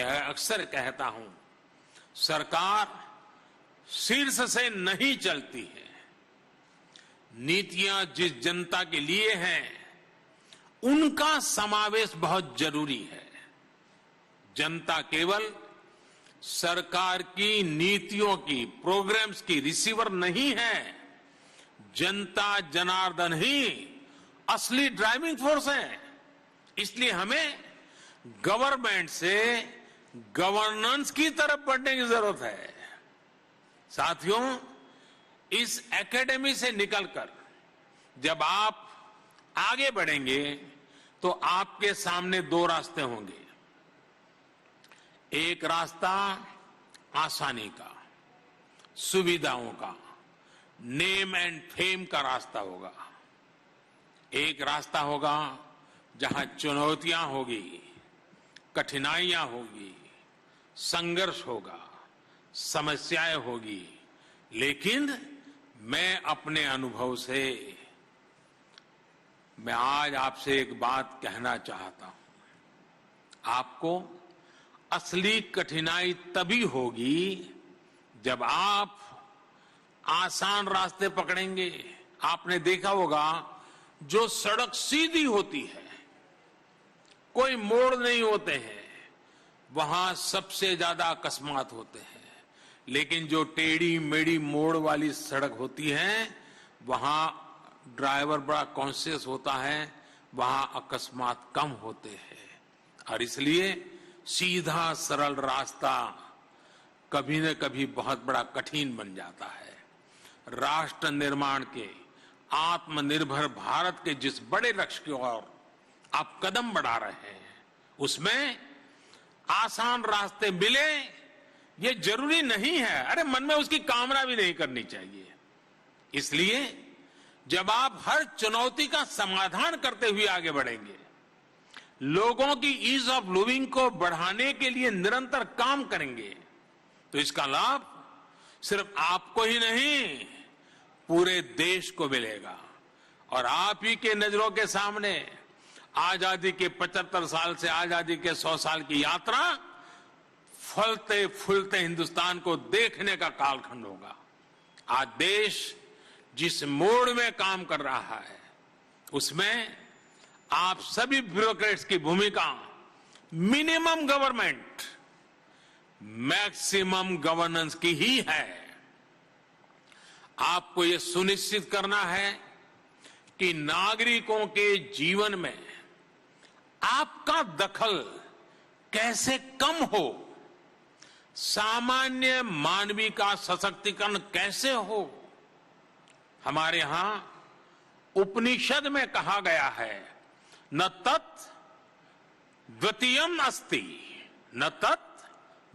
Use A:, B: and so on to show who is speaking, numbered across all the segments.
A: अक्सर कहता हूं, सरकार शीर्ष से नहीं चलती है। नीतियां जिस जनता के लिए हैं, उनका समावेश बहुत जरूरी है। जनता केवल सरकार की नीतियों की, प्रोग्राम्स की रिसीवर नहीं है। जनता जनार्दन ही असली ड्राइविंग फोर्स है। इसलिए हमें गवर्नमेंट से गवर्नेंस की तरफ बढ़ने की जरूरत है। साथियों, इस एकेडमी से निकलकर जब आप आगे बढ़ेंगे तो आपके सामने दो रास्ते होंगे। एक रास्ता आसानी का, सुविधाओं का, नेम एंड फेम का रास्ता होगा। एक रास्ता होगा जहां चुनौतियां होगी, कठिनाइयां होगी, संघर्ष होगा, समस्याएं होगी। लेकिन मैं अपने अनुभव से मैं आज आपसे एक बात कहना चाहता हूं। आपको असली कठिनाई तभी होगी जब आप आसान रास्ते पकड़ेंगे। आपने देखा होगा, जो सड़क सीधी होती है, कोई मोड़ नहीं होते हैं, वहां सबसे ज्यादा अकस्मात होते हैं। लेकिन जो टेढ़ी मेढ़ी मोड़ वाली सड़क होती है, वहां ड्राइवर बड़ा कॉन्शियस होता है, वहां अकस्मात कम होते हैं। और इसलिए सीधा सरल रास्ता कभी न कभी बहुत बड़ा कठिन बन जाता है। राष्ट्र निर्माण के, आत्मनिर्भर भारत के जिस बड़े लक्ष्य की ओर आप कदम बढ़ा रहे हैं, उसमें आसान रास्ते मिले ये जरूरी नहीं है। अरे, मन में उसकी कामना भी नहीं करनी चाहिए। इसलिए जब आप हर चुनौती का समाधान करते हुए आगे बढ़ेंगे, लोगों की ईज ऑफ लिविंग को बढ़ाने के लिए निरंतर काम करेंगे, तो इसका लाभ सिर्फ आपको ही नहीं, पूरे देश को मिलेगा। और आप ही के नजरों के सामने आजादी के 75 साल से आजादी के 100 साल की यात्रा फलते फूलते हिंदुस्तान को देखने का कालखंड होगा। आज देश जिस मोड़ में काम कर रहा है, उसमें आप सभी ब्यूरोक्रेट्स की भूमिका मिनिमम गवर्नमेंट, मैक्सिमम गवर्नेंस की ही है। आपको यह सुनिश्चित करना है कि नागरिकों के जीवन में आपका दखल कैसे कम हो, सामान्य मानवीय का सशक्तिकरण कैसे हो। हमारे यहां उपनिषद में कहा गया है, न तत् द्वितीयम अस्ति, न तत्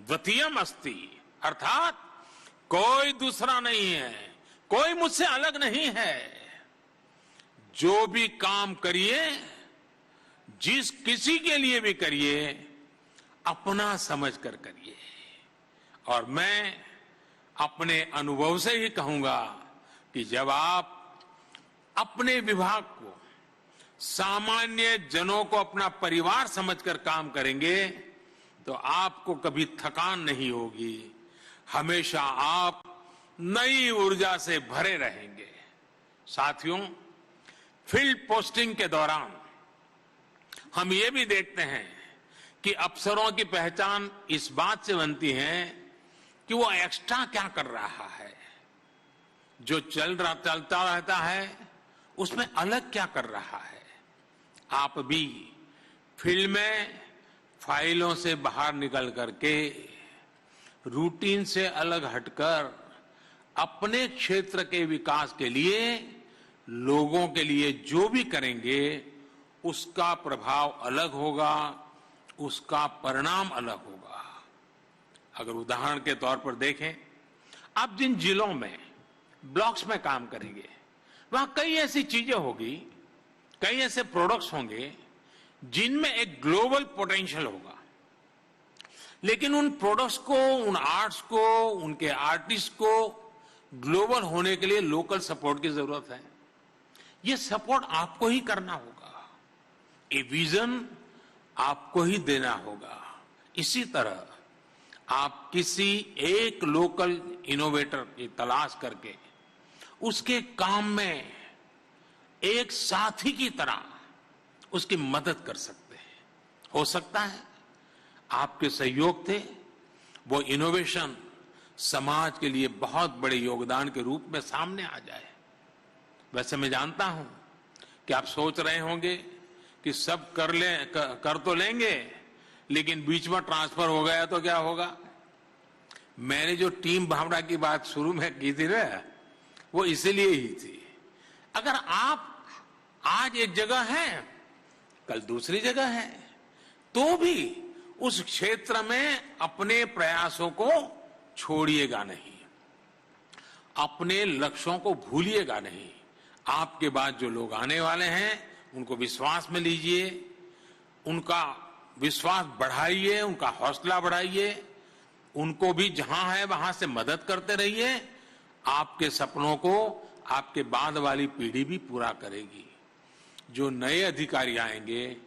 A: द्वितीयम अस्ति, अर्थात कोई दूसरा नहीं है, कोई मुझसे अलग नहीं है। जो भी काम करिए, जिस किसी के लिए भी करिए, अपना समझकर करिए। और मैं अपने अनुभव से ही कहूंगा कि जब आप अपने विभाग को, सामान्य जनों को अपना परिवार समझकर काम करेंगे, तो आपको कभी थकान नहीं होगी। हमेशा आप नई ऊर्जा से भरे रहेंगे। साथियों, फील्ड पोस्टिंग के दौरान हम ये भी देखते हैं कि अफसरों की पहचान इस बात से बनती है कि वो एक्स्ट्रा क्या कर रहा है, जो चलता रहता है उसमें अलग क्या कर रहा है। आप भी फील्ड में फाइलों से बाहर निकल करके, रूटीन से अलग हटकर अपने क्षेत्र के विकास के लिए, लोगों के लिए जो भी करेंगे, उसका प्रभाव अलग होगा, उसका परिणाम अलग होगा। अगर उदाहरण के तौर पर देखें, आप जिन जिलों में ब्लॉक्स में काम करेंगे, वहां कई ऐसी चीजें होगी, कई ऐसे प्रोडक्ट्स होंगे जिनमें एक ग्लोबल पोटेंशियल होगा। लेकिन उन प्रोडक्ट्स को, उन आर्ट्स को, उनके आर्टिस्ट को ग्लोबल होने के लिए लोकल सपोर्ट की जरूरत है। ये सपोर्ट आपको ही करना होगा, ये विजन आपको ही देना होगा, इसी तरह आप किसी एक लोकल इनोवेटर की तलाश करके उसके काम में एक साथी की तरह उसकी मदद कर सकते हैं। हो सकता है आपके सहयोग से वो इनोवेशन समाज के लिए बहुत बड़े योगदान के रूप में सामने आ जाए। वैसे मैं जानता हूं कि आप सोच रहे होंगे कि सब कर तो लेंगे, लेकिन बीच में ट्रांसफर हो गया तो क्या होगा। मैंने जो टीम भावना की बात शुरू में की थी ना, वो इसीलिए ही थी। अगर आप आज एक जगह हैं, कल दूसरी जगह है, तो भी उस क्षेत्र में अपने प्रयासों को छोड़िएगा नहीं, अपने लक्ष्यों को भूलिएगा नहीं। आपके बाद जो लोग आने वाले हैं उनको विश्वास में लीजिए, उनका विश्वास बढ़ाइए, उनका हौसला बढ़ाइए, उनको भी जहां है वहां से मदद करते रहिए। आपके सपनों को आपके बाद वाली पीढ़ी भी पूरा करेगी। जो नए अधिकारी आएंगे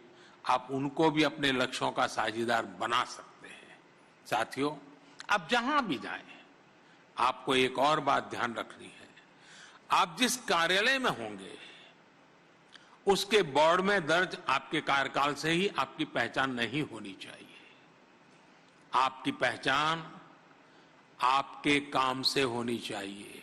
A: आप उनको भी अपने लक्ष्यों का साझीदार बना सकते हैं। साथियों, आप जहां भी जाएं, आपको एक और बात ध्यान रखनी है। आप जिस कार्यालय में होंगे उसके बोर्ड में दर्ज आपके कार्यकाल से ही आपकी पहचान नहीं होनी चाहिए। आपकी पहचान आपके काम से होनी चाहिए।